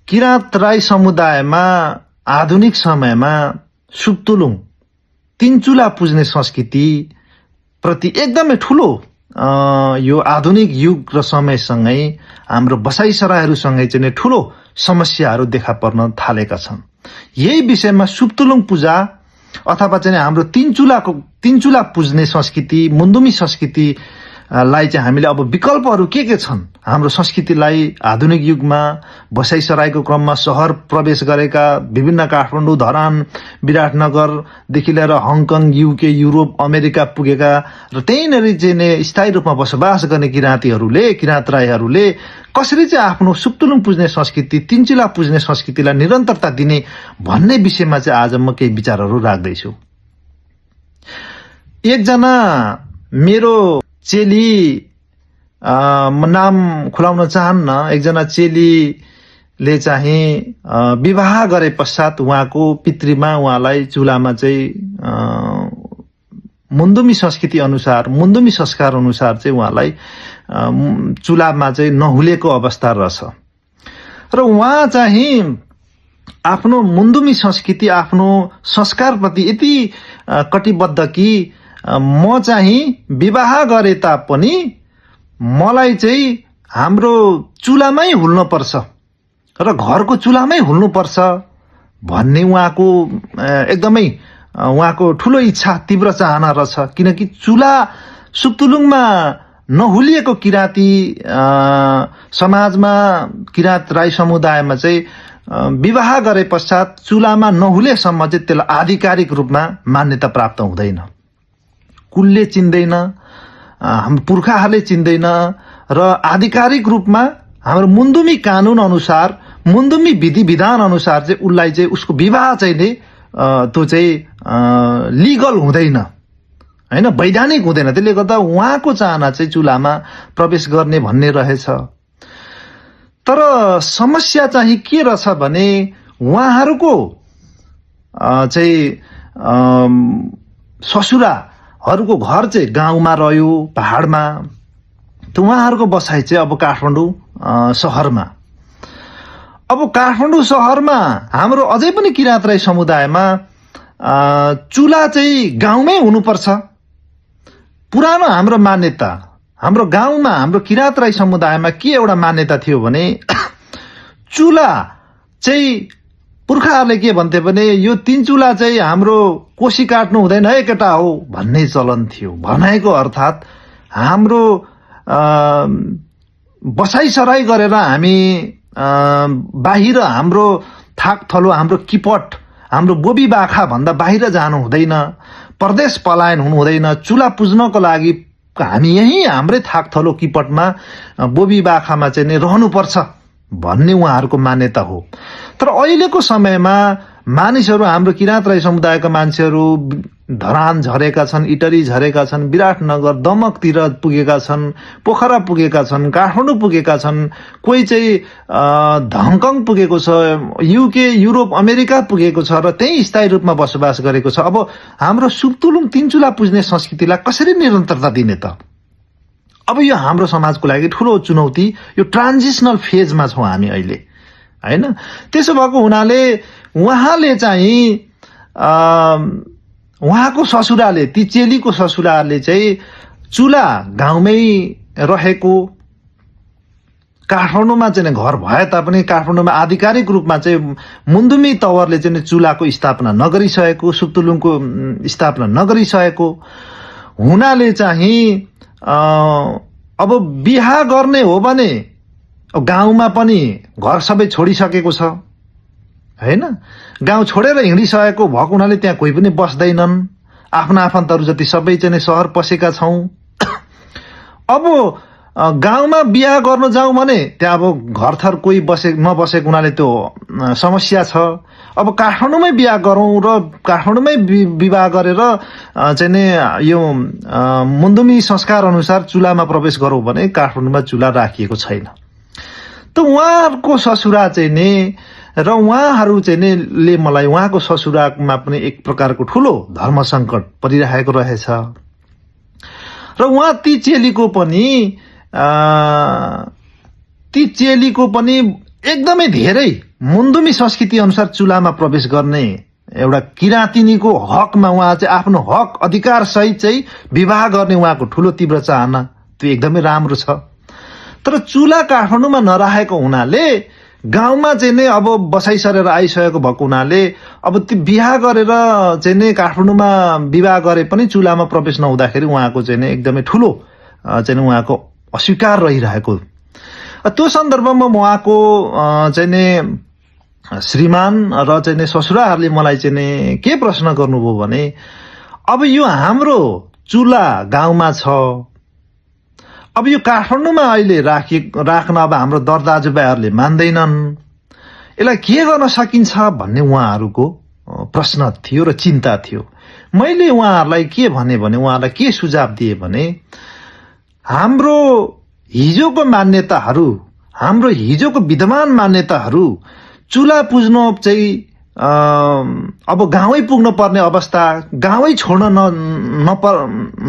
किराँत राई समुदायमा आधुनिक समयमा सुक्तुलुङ तीनचुला पुज्ने संस्कृति प्रति एकदमै ठूलो यो आधुनिक युग र समयसँगै हाम्रो बसाइसरायहरूसँगै चाहिँ ठूलो समस्याहरू देखा पर्न थालेका छन्। यही विषयमा सुक्तुलुङ पूजा अथवा चाहिँ हाम्रो तीनचुला पुज्ने संस्कृति, मुन्दुमी संस्कृति लाई चाहिँ हामीले अब विकल्पहरू के छन् हाम्रो संस्कृतिलाई आधुनिक युगमा बसाइसराईको क्रममा शहर प्रवेश गरेका विभिन्न काठमाडौँ, धरान, विराटनगरदेखि लिएर हङकङ, युके, युरोप, अमेरिका पुगेका र त्यहीँनेरि चाहिँ स्थायी रूपमा बसोबास गर्ने किराँत राईहरूले कसरी चाहिँ आफ्नो सुक्तुलुङ पुज्ने संस्कृति, तीनचुला पुज्ने संस्कृतिलाई निरन्तरता दिने भन्ने विषयमा चाहिँ आज म केही विचारहरू राख्दैछु। एकजना मेरो चेली, नाम खुलाउन चाहन्न, एकजना चेलीले चाहिँ विवाह गरे पश्चात उहाँको पितृमा उहाँलाई चुलामा चाहिँ मुन्दुमी संस्कृति अनुसार, मुन्दुमी संस्कार अनुसार चाहिँ उहाँलाई चुलामा चाहिँ नहुलेको अवस्था रहेछ र उहाँ चाहिँ आफ्नो मुन्दुमी संस्कृति, आफ्नो संस्कारप्रति यति कटिबद्ध कि म चाहिँ विवाह गरे तापनि मलाई चाहिँ हाम्रो चुलामै हुल्न पर्छ र घरको चुलामै हुल्नु पर्छ भन्ने उहाँको एकदमै उहाँको ठूलो इच्छा, तीव्र चाहना रहेछ। किनकि चुला सुक्तुलुङमा नहुलिएको किराँती समाजमा, किराँत राई समुदायमा चाहिँ विवाह गरे पश्चात चुलामा नहुलेसम्म चाहिँ त्यसलाई आधिकारिक रूपमा मान्यता प्राप्त हुँदैन, कुलले चिन्दैन, हाम्रो पुर्खाहरूले चिन्दैन र आधिकारिक रूपमा हाम्रो मुन्दुमी कानून अनुसार, मुन्दुमी विधि विधान अनुसार चाहिँ उसलाई चाहिँ उसको विवाह चाहिँ त्यो चाहिँ लिगल हुँदैन, हैन, वैधानिक हुँदैन। त्यसले गर्दा उहाँको चाहना चाहिँ चुलामा प्रवेश गर्ने भन्ने रहेछ। तर समस्या चाहिँ के रहेछ भने उहाँहरूको चाहिँ ससुराहरूको घर चाहिँ गाउँमा रह्यो, पहाडमा, त उहाँहरूको बसाइ चाहिँ अब काठमाडौँ शहरमा। अब काठमाडौँ शहरमा हाम्रो अझै पनि किराँत राई समुदायमा चुला चाहिँ गाउँमै हुनुपर्छ। पुरानो हाम्रो मान्यता, हाम्रो गाउँमा, हाम्रो किराँत राई समुदायमा के एउटा मान्यता थियो भने चुला चाहिँ पुर्खाहरूले के भन्थे भने यो तीनचुला चाहिँ हाम्रो कोसी काट्नु हुँदैन है केटा हो भन्ने चलन थियो। भनाइको अर्थात हाम्रो बसाइसराई गरेर हामी बाहिर हाम्रो थाक थलो, हाम्रो किपट, हाम्रो बोबी बाखा भन्दा बाहिर जानु हुँदैन, परदेश पलायन हुनु हुँदैन। चुला पुज्नको लागि हामी यही हाम्रै थाक थलो किपटमा, बोबी बाखामा चाहिँ रहनुपर्छ भन्ने उहाँहरूको मान्यता हो। तर अहिलेको समयमा मानिसहरू, हाम्रो किराँत राई समुदायका मान्छेहरू धरान झरेका छन्, इटरी झरेका छन्, विराटनगर, दमकतिर पुगेका छन्, पोखरा पुगेका छन्, काठमाडौँ पुगेका छन्, कोही चाहिँ हङकङ पुगेको छ, युके, युरोप, अमेरिका पुगेको छ र त्यही स्थायी रूपमा बसोबास गरेको छ। अब हाम्रो सुक्तुलुङ तीनचुला पुज्ने संस्कृतिलाई कसरी निरन्तरता दिने त? अब यो हाम्रो समाजको लागि ठूलो चुनौती, यो ट्रान्जिसनल फेजमा छौँ हामी अहिले, हैन? त्यसो भएको हुनाले उहाँले चाहिँ उहाँको ससुराले, ती चेलीको ससुराले चाहिँ चुला गाउँमै रहेको, काठमाडौँमा चाहिँ घर भए तापनि काठमाडौँमा आधिकारिक रूपमा चाहिँ मुन्दुमी तवरले चाहिँ चुलाको स्थापना नगरिसकेको, सुक्तुलुङको स्थापना नगरिसकेको हुनाले चाहिँ अब बिहा गर्ने हो भने गाउँमा पनि घर सबै छोडिसकेको छ, हैन? गाउँ छोडेर हिँडिसकेको भएको हुनाले त्यहाँ कोही पनि बस्दैनन्, आफ्ना आफन्तहरू जति सबै चाहिँ सहर पसेका छौं। अब गाउँमा बिहा गर्न जाउँ भने त्यहाँ अब घरथर कोही नबसेको हुनाले त्यो समस्या छ। अब काठमाडौँमै बिहा गरौँ र काठमाडौँमै विवाह गरेर चाहिँ नि यो मुन्दुमी संस्कार अनुसार चुलामा प्रवेश गरौँ भने काठमाडौँमा चुला राखिएको छैन। त उहाँहरूको ससुरा चाहिँ नि र उहाँहरू चाहिँ नि ले मलाई उहाँको ससुरामा पनि एक प्रकारको ठूलो धर्म संकट परिरहेको रहेछ र उहाँ ती चेलीको पनि एकदमै धेरै मुन्दुमी संस्कृति अनुसार चुलामा प्रवेश गर्ने एउटा किराँतिनीको हकमा उहाँ चाहिँ आफ्नो हक अधिकार सहित चाहिँ विवाह गर्ने उहाँको ठूलो तीव्र चाहना त्यो एकदमै राम्रो छ। तर चुला काठमाडौँमा नराखेको हुनाले गाउँमा चाहिँ नै अब बसाइ सरेर आइसकेको भएको हुनाले अब त्यो बिहा गरेर चाहिँ नै काठमाडौँमा विवाह गरे पनि चुलामा प्रवेश नहुँदाखेरि उहाँको चाहिँ नै एकदमै ठूलो चाहिँ उहाँको अस्वीकार रहिरहेको। त्यो सन्दर्भमा उहाँको चाहिँ नै श्रीमान र चाहिँ ससुराहरूले मलाई चाहिँ नि के प्रश्न गर्नुभयो भने अब यो हाम्रो चुला गाउँमा छ, अब यो काठमाडौँमा अहिले राख्न अब हाम्रो दर दाजुभाइहरूले मान्दैनन्, यसलाई के गर्न सकिन्छ भन्ने उहाँहरूको प्रश्न थियो र चिन्ता थियो। मैले उहाँहरूलाई के भने उहाँहरूलाई के सुझाव दिए भने हाम्रो हिजोको मान्यताहरू, हाम्रो हिजोको विद्यमान मान्यताहरू चुला पुज्नु चाहिँ अब गाउँै पुग्नु पर्ने अवस्था, गाउँै छोड्न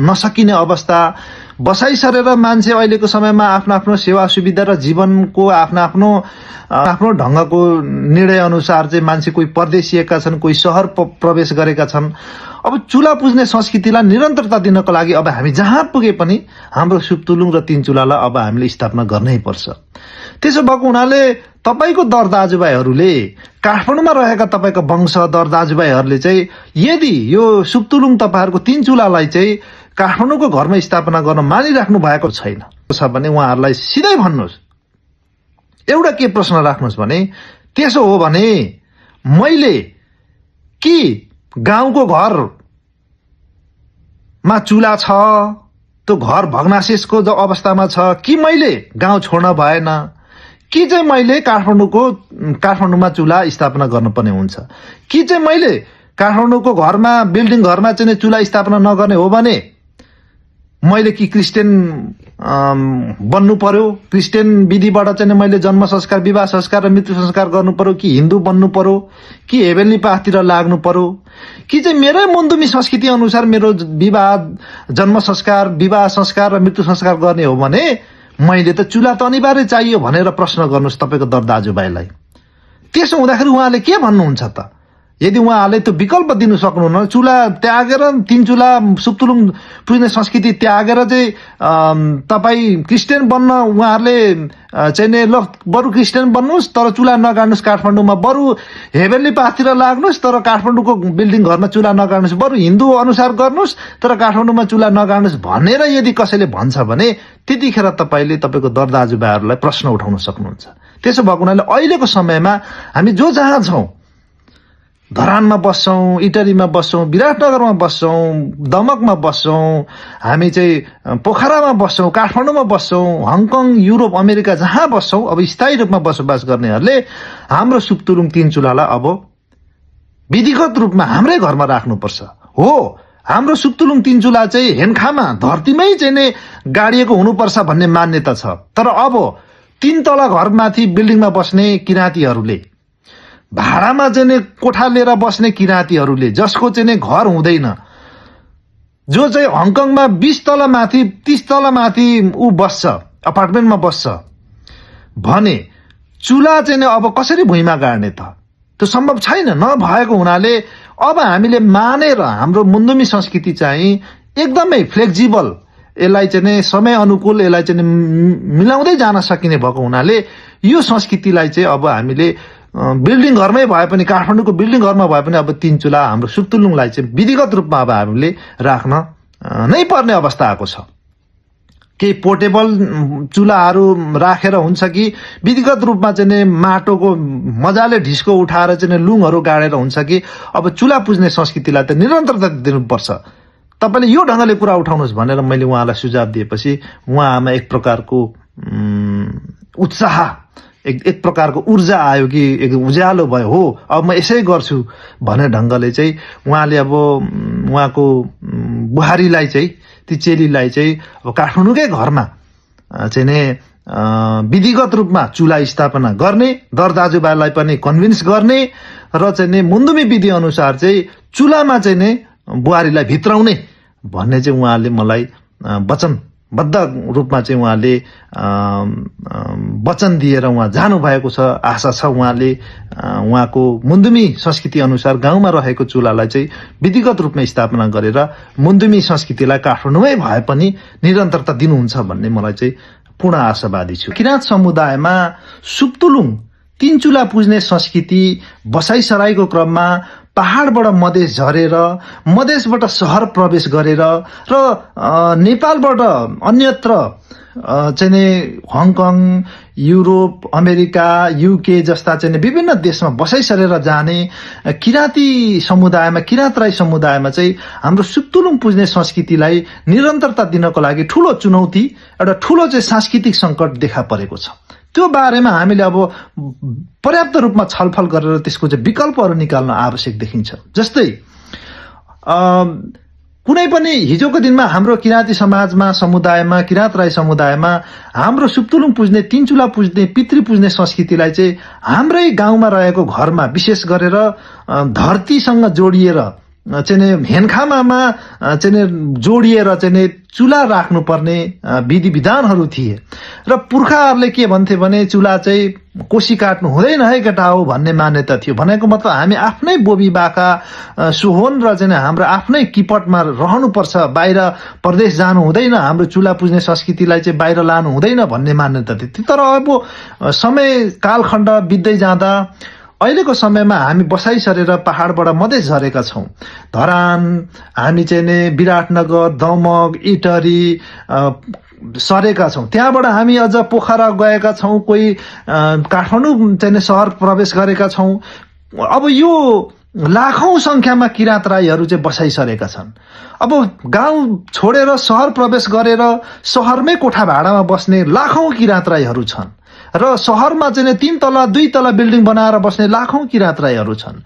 नसकिने अवस्था, बसाइ सरेर मान्छे अहिलेको समयमा आफ्नो आफ्नो सेवा सुविधा र जीवनको आफ्नो ढंगको निर्णय अनुसार चाहिँ मान्छे कोही परदेशिएका छन्, कोही शहर प्रवेश गरेका छन्। अब चुला पुज्ने संस्कृतिलाई निरन्तरता दिनको लागि अब हामी जहाँ पुगे पनि हाम्रो सुप्तुलुङ र तीन चुलालाई अब हामीले स्थापना गर्नै पर्छ। त्यसो भएको हुनाले तपाईको दर दाजुभाइहरूले काठमाडौँमा रहेका तपाईका वंशधर दाजुभाइहरूले चाहिँ यदि यो सुप्तुलुङ तपाईहरुको तीन चुलालाई चाहिँ काठमाडौँको घरमा स्थापना गर्न मानिराख्नु भएको छैन भने उहाँहरूलाई सिधै भन्नुहोस्, एउटा के प्रश्न राख्नुहोस् भने त्यसो हो भने मैले कि गाउँको घरमा चुला छ, त्यो घर भग्नाशेषको अवस्थामा छ, कि मैले गाउँ छोड्न भएन, कि चाहिँ मैले काठमाडौँमा चुला स्थापना गर्नुपर्ने हुन्छ, कि चाहिँ मैले काठमाडौँको घरमा बिल्डिङ घरमा चाहिँ चुला स्थापना नगर्ने हो भने मैले कि क्रिस्चियन बन्नु पर्यो, क्रिस्चियन विधिबाट चाहिँ मैले जन्म संस्कार, विवाह संस्कार र मृत्यु संस्कार गर्नु पर्यो, कि हिन्दू बन्नु पर्यो, कि हेभेन्ली पाथतिर लाग्नु पर्यो, कि चाहिँ मेरै मुन्दुमी संस्कृति अनुसार मेरो विवाह जन्म संस्कार, विवाह संस्कार र मृत्यु संस्कार गर्ने हो भने मैले त चुला त अनिवार्य चाहियो भनेर प्रश्न गर्नुहोस् तपाईको दर दाजुभाइलाई। त्यसो हुँदाखेरि उहाँले के भन्नुहुन्छ त? यदि उहाँहरूले त्यो विकल्प दिनु सक्नुहुन्न, चुला त्यागेर तीन चुला सुप्तुलुङ पुज्ने संस्कृति त्यागेर चाहिँ तपाई क्रिस्चियन बन्न उहाँहरूले चाहिँ ल बरु क्रिस्चियन बन्नुस् तर चुला नगाड्नुस्, काठमाडौँमा बरु हेभेन्ली पाथतिर लाग्नुस् तर काठमाडौँको बिल्डिङ घरमा चुला नगाड्नुस्, बरु हिन्दू अनुसार गर्नुस् तर काठमाडौँमा चुला नगाड्नुस् भनेर यदि कसैले भन्छ भने त्यतिखेर तपाईले तपाईको दर दाजुभाइहरूलाई प्रश्न उठाउन सक्नुहुन्छ। त्यसो भएको हुनाले अहिलेको समयमा हामी जो जहाँ छौं, धरानमा बस्छौं, इटरीमा बस्छौं, विराटनगरमा बस्छौं, दमकमा बस्छौं, हामी चाहिँ पोखरामा बस्छौं, काठमाडौँमा बस्छौं, हङकङ, युरोप, अमेरिका जहाँ बस्छौं, अब स्थायी रूपमा बसोबास गर्नेहरूले हाम्रो सुप्तुलुङ तीन चुलालाई अब विधिगत रूपमा हाम्रै घरमा राख्नुपर्छ। हो, हाम्रो सुप्तुलुङ तीन चुला चाहिँ हेन्खामा धरतीमै चाहिँ नै गाडिएको हुनुपर्छ भन्ने मान्यता छ। तर अब तीन तला घरमाथि बिल्डिङमा बस्ने किराँतीहरूले, भाडामा चाहिँ कोठा लिएर बस्ने किराँतीहरूले, जसको चाहिँ घर हुँदैन, जो चाहिँ हङकङमा 20 तला माथि 30 तला माथि ऊ बस्छ, अपार्टमेन्टमा बस्छ भने चुला चाहिँ अब कसरी भुइँमा गाड्ने त? त्यो सम्भव छैन। नभएको हुनाले अब हामीले मानेर हाम्रो मुन्दुमी संस्कृति चाहिँ एकदमै फ्लेक्सिबल, यसलाई चाहिँ समय अनुकूल, यसलाई चाहिँ मिलाउँदै जान सकिने भएको हुनाले यो संस्कृतिलाई चाहिँ अब हामीले बिल्डिङ घरमै भए पनि, काठमाडौँको बिल्डिङ घरमा भए पनि अब तीन चुला हाम्रो सुप्तुलुङलाई चाहिँ विधिगत रूपमा अब हामीले राख्न नै पर्ने अवस्था आएको छ। केही पोर्टेबल चुलाहरू राखेर हुन्छ कि विधिगत रूपमा चाहिँ माटोको मजाले ढिस्को उठाएर चाहिँ लुङहरू गाडेर हुन्छ कि अब चुला पुज्ने संस्कृतिलाई त निरन्तरता दिनुपर्छ। तपाईले यो ढंगले कुरा उठाउनुहोस् भनेर मैले उहाँलाई सुझाव दिएपछि उहाँमा एक प्रकारको उत्साह, एक प्रकारको ऊर्जा आयो कि एक उज्यालो भयो। हो, अब म यसै गर्छु भन्ने ढंगले चाहिँ उहाँले अब उहाँको बुहारीलाई चाहिँ, ती चेलीलाई चाहिँ अब काठमाडौँकै घरमा चाहिँ नै विधिगत रूपमा चुला स्थापना गर्ने, दर दाजुभाइलाई पनि कन्भिन्स गर्ने र चाहिँ नै मुन्दुमी विधि अनुसार चाहिँ चुलामा चाहिँ नै बुहारीलाई भित्राउने भन्ने चाहिँ उहाँले मलाई वचन बद्ध रूपमा चाहिँ उहाँले वचन दिएर उहाँ जानुभएको छ। आशा छ उहाँले उहाँको मुन्दुमी संस्कृति अनुसार गाउँमा रहेको चुलालाई चाहिँ विधिगत रूपमा स्थापना गरेर मुन्दुमी संस्कृतिलाई काठमाडौँमै भए पनि निरन्तरता दिनुहुन्छ भन्ने मलाई चाहिँ पूर्ण आशावादी छु। किराँत समुदायमा सुप्तुलुङ तीन चुला पुज्ने संस्कृति बसाइसराईको क्रममा पहाडबाट मधेस झरेर मधेसबाट शहर प्रवेश गरेर र नेपालबाट अन्यत्र चाहिँ हङकङ, युरोप, अमेरिका, युके जस्ता चाहिँ विभिन्न देशमा बसाइसरेर जाने किराँती समुदायमा, किराँत राई समुदायमा चाहिँ हाम्रो सुप्तुलुङ पुज्ने संस्कृतिलाई निरन्तरता दिनको लागि ठूलो चुनौती, एउटा ठूलो चाहिँ सांस्कृतिक संकट देखा परेको छ। त्यो बारेमा हामीले अब पर्याप्त रूपमा छलफल गरेर त्यसको चाहिँ विकल्पहरू निकाल्न आवश्यक देखिन्छ। जस्तै कुनै पनि हिजोको दिनमा हाम्रो किराँती समाजमा, समुदायमा, किराँत राई समुदायमा हाम्रो सुप्तुलुङ पुज्ने, तीन चुला पुज्ने, पितृ पुज्ने संस्कृतिलाई चाहिँ हाम्रै गाउँमा रहेको घरमा विशेष गरेर धरतीसँग जोडिएर चाहिँ हेनखामामा चाहिँ जोडिएर चाहिँ चुला राख्नुपर्ने विधि विधानहरू थिए र पुर्खाहरूले के भन्थे भने चुला चाहिँ कोसी काट्नु हुँदैन है केटा हो भन्ने मान्यता थियो। भनेको मतलब हामी आफ्नै बोबी बाका सुहोन र चाहिँ हाम्रो आफ्नै किपटमा रहनुपर्छ, बाहिर प्रदेश जानु हुँदैन, हाम्रो चुला पुज्ने संस्कृतिलाई चाहिँ बाहिर लानु हुँदैन भन्ने मान्यता थियो। तर अब समय कालखण्ड बित्दै जाँदा अहिलेको समयमा हामी बसाइसरेर पहाडबाट मधेस झरेका छौं। धरान, हामी चाहिँ नि विराटनगर, दमक, इटरी सरेका छौं। त्यहाँबाट हामी अझ पोखरा गएका छौं, कोही काठमाडौँ चाहिँ सहर प्रवेश गरेका छौं। अब यो लाखौं संख्यामा किराँत राईहरू चाहिँ बसाइसरेका छन्। अब गाउँ छोडेर सहर प्रवेश गरेर सहरमै कोठा भाडामा बस्ने लाखौं किराँत राईहरू छन् र सहरमा चाहिँ 3 तला 2 तला बिल्डिङ बनाएर बस्ने लाखौं किराँत राईहरू छन्।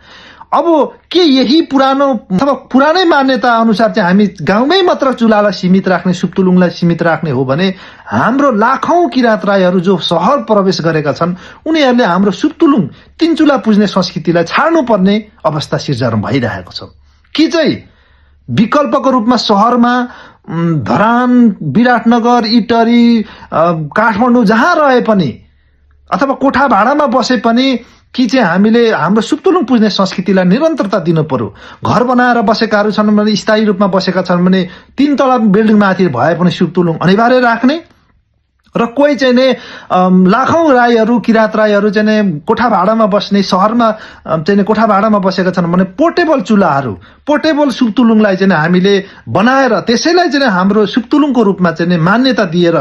अब के यही पुरानो अथवा पुरानै मान्यता अनुसार चाहिँ हामी गाउँमै मात्र चुलालाई सीमित राख्ने, सुप्तुलुङलाई सीमित राख्ने हो भने हाम्रो लाखौं किराँत राईहरू जो सहर प्रवेश गरेका छन् उनीहरूले हाम्रो सुप्तुलुङ तीन चुला पुज्ने संस्कृतिलाई छाड्नुपर्ने अवस्था सिर्जना भइरहेको छ। कि चाहिँ विकल्पको रूपमा सहरमा धरान, विराटनगर, इटरी, काठमाडौँ जहाँ रहे पनि अथवा कोठा भाडामा बसे पनि कि चाहिँ हामीले हाम्रो सुप्तुलुङ पुज्ने संस्कृतिलाई निरन्तरता दिनु पर्यो। घर बनाएर बसेकाहरू छन् भने, स्थायी रूपमा बसेका छन् भने 3 तला बिल्डिङ माथि भए पनि सुप्तुलुङ अनिवार्य राख्ने र कोही चाहिँ नि लाखौं राईहरू, किराँत राईहरू चाहिँ नि कोठा भाडामा बस्ने, सहरमा चाहिँ कोठा भाडामा बसेका छन् भने पोर्टेबल चुलाहरू, पोर्टेबल सुप्तुलुङलाई चाहिँ हामीले बनाएर त्यसैलाई चाहिँ हाम्रो सुप्तुलुङको रूपमा चाहिँ मान्यता दिएर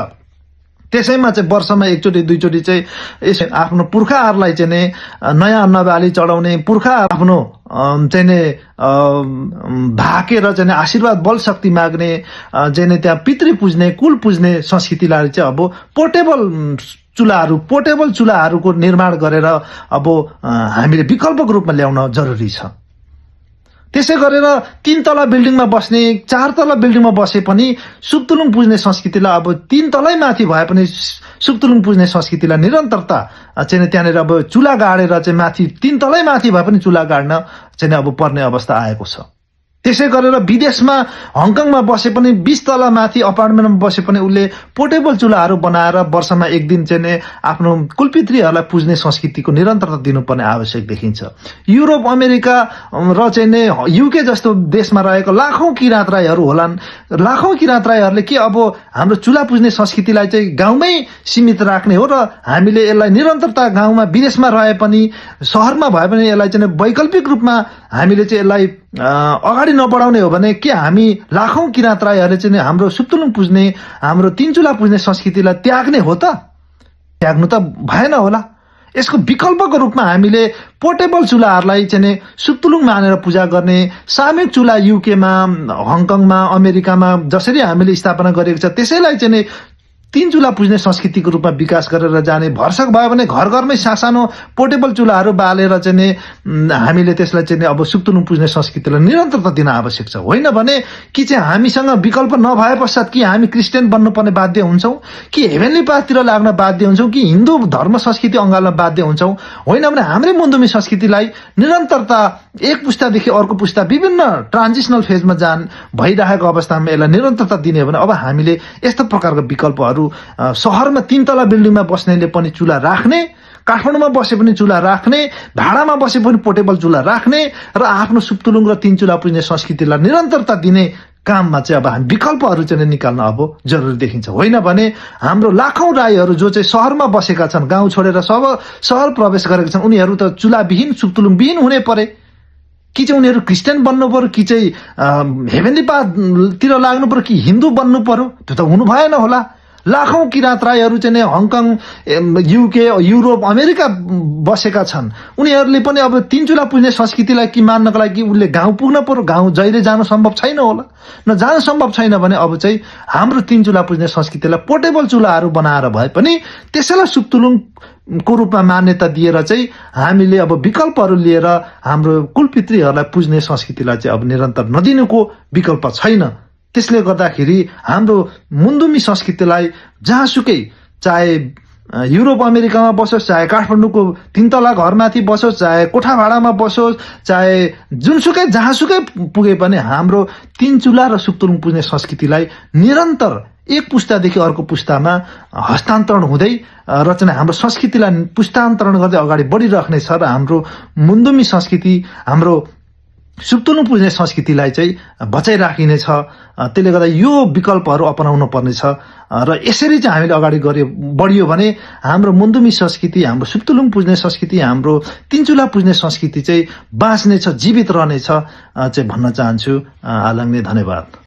त्यसैमा चाहिँ वर्षमा एकचोटि दुईचोटि चाहिँ आफ्नो पुर्खाहरूलाई चाहिँ नयाँ अन्नबाली चढाउने, पुर्खा आफ्नो चाहिँ भाकेर चाहिँ आशीर्वाद बल शक्ति माग्ने, चाहिँ त्यहाँ पितृ पुज्ने, कुल पुज्ने संस्कृतिलाई चाहिँ अब पोर्टेबल चुलाहरूको निर्माण गरेर अब हामीले विकल्पको रूपमा ल्याउन जरुरी छ। त्यसै गरेर 3 तला बिल्डिङमा बस्ने, 4 तला बिल्डिङमा बसे पनि सुप्तुलुङ पुज्ने संस्कृतिलाई अब 3 तलै माथि भए पनि सुप्तुलुङ पुज्ने संस्कृतिलाई निरन्तरता चाहिँ त्यहाँनिर अब चुला गाडेर चाहिँ माथि 3 तलै माथि भए पनि चुला गाड्न चाहिँ अब पर्ने अवस्था आएको छ। त्यसै गरेर विदेशमा हङकङमा बसे पनि 20 तला माथि अपार्टमेन्टमा बसे पनि उसले पोर्टेबल चुलाहरू बनाएर वर्षमा एक दिन चाहिँ आफ्नो कुलपितृहरूलाई पुज्ने संस्कृतिको निरन्तरता दिनुपर्ने आवश्यक देखिन्छ। युरोप, अमेरिका र चाहिँ युके जस्तो देशमा रहेको लाखौं किराँत राईहरू होलान्। लाखौं किराँत राईहरूले के अब हाम्रो चुला पुज्ने संस्कृतिलाई चाहिँ गाउँमै सीमित राख्ने हो र हामीले यसलाई निरन्तरता गाउँमा विदेशमा रहे पनि सहरमा भए पनि यसलाई चाहिँ वैकल्पिक रूपमा हामीले चाहिँ यसलाई अगाडि नबढाउने हो भने के हामी लाखौं किराँत राईहरूले चाहिँ हाम्रो सुप्तुलुङ पुज्ने, हाम्रो तीन चुला पुज्ने संस्कृतिलाई त्याग्ने हो त? त्याग्नु त भएन होला। यसको विकल्पको रूपमा हामीले पोर्टेबल चुलाहरूलाई चाहिँ सुप्तुलुङ मानेर पूजा गर्ने, सामूहिक चुला युकेमा, हङकङमा, अमेरिकामा जसरी हामीले स्थापना गरेको छ त्यसैलाई चाहिँ तीन चुला पुज्ने संस्कृतिको रूपमा विकास गरेर जाने, भरसक भयो भने घर घरमै सानो पोर्टेबल चुलाहरू बालेर चाहिँ नि हामीले त्यसलाई चाहिँ अब सुक्तुलुङ पुज्ने संस्कृतिलाई निरन्तरता दिन आवश्यक छ। होइन भने कि चाहिँ हामीसँग विकल्प नभए पश्चात कि हामी क्रिस्चियन बन्नुपर्ने बाध्य हुन्छौँ, कि हेभेनली पाथतिर लाग्न बाध्य हुन्छौँ, कि हिन्दू धर्म संस्कृति अँगाल्न बाध्य हुन्छौँ। होइन भने हाम्रै मुन्दुमी संस्कृतिलाई निरन्तरता एक पुस्तादेखि अर्को पुस्ता विभिन्न ट्रान्जिसनल फेजमा भइरहेको अवस्थामा यसलाई निरन्तरता दिने हो भने अब हामीले यस्तो प्रकारको विकल्पहरू शहरमा 3 तला बिल्डिङमा बस्नेले पनि चुला राख्ने, काठमाडौँमा बसे पनि चुला राख्ने, भाडामा बसे पनि पोर्टेबल चुला राख्ने र आफ्नो सुक्तुलुङ र 3 चुला पुज्ने संस्कृतिलाई निरन्तरता दिने काममा चाहिँ अब हामी विकल्पहरू चाहिँ निकाल्न अब जरुरी देखिन्छ। होइन भने हाम्रो लाखौं राईहरू जो चाहिँ शहरमा बसेका छन्, गाउँ छोडेर शहर प्रवेश गरेका छन्, उनीहरू त चुलाविहीन सुक्तुलुङविहीन हुने परे। कि चाहिँ उनीहरू क्रिस्चियन बन्नु पर्यो, कि चाहिँ हेभेनली पाथतिर लाग्नु पर्यो, कि हिन्दू बन्नु पर्यो, त्यो त हुनु भएन होला। लाखौं किराँत राईहरू चाहिँ हङकङ, युके, युरोप, अमेरिका बसेका छन्। उनीहरूले पनि अब 3 चुला पुज्ने संस्कृतिलाई कि मान्नको लागि उसले गाउँ पुग्न पर्यो, गाउँ जहिले जानु सम्भव छैन होला। न जानु सम्भव छैन भने अब चाहिँ हाम्रो 3 चुला पुज्ने संस्कृतिलाई पोर्टेबल चुलाहरू बनाएर भए पनि त्यसैलाई सुक्तुलुङको रूपमा मान्यता दिएर चाहिँ हामीले अब विकल्पहरू लिएर हाम्रो कुलपितृहरूलाई पुज्ने संस्कृतिलाई चाहिँ अब निरन्तर नदिनुको विकल्प छैन। त्यसले गर्दाखेरि हाम्रो मुन्दुमी संस्कृतिलाई जहाँसुकै, चाहे युरोप अमेरिकामा बसोस्, चाहे काठमाडौँको 3 तला घरमाथि बसोस्, चाहे कोठा भाडामा बसोस्, चाहे जुनसुकै जहाँसुकै पुगे पनि हाम्रो 3 चुला र सुक्तुलुङ पुज्ने संस्कृतिलाई निरन्तर एक पुस्तादेखि अर्को पुस्तामा हस्तान्तरण हुँदै र चाहिँ हाम्रो संस्कृतिलाई पुस्तान्तरण गर्दै अगाडि बढिराख्नेछ र हाम्रो मुन्दुमी संस्कृति, हाम्रो सुक्तुलुङ पुज्ने संस्कृतिलाई चाहिँ बचाइराखिनेछ। त्यसले गर्दा यो विकल्पहरू अपनाउनु पर्नेछ र यसरी चाहिँ हामीले अगाडि बढियो भने हाम्रो मुन्दुमी संस्कृति, हाम्रो सुक्तुलुङ पुज्ने संस्कृति, हाम्रो 3 चुला पुज्ने संस्कृति चाहिँ बाँच्नेछ, जीवित रहनेछ चाहिँ भन्न चाहन्छु। आलङले धन्यवाद।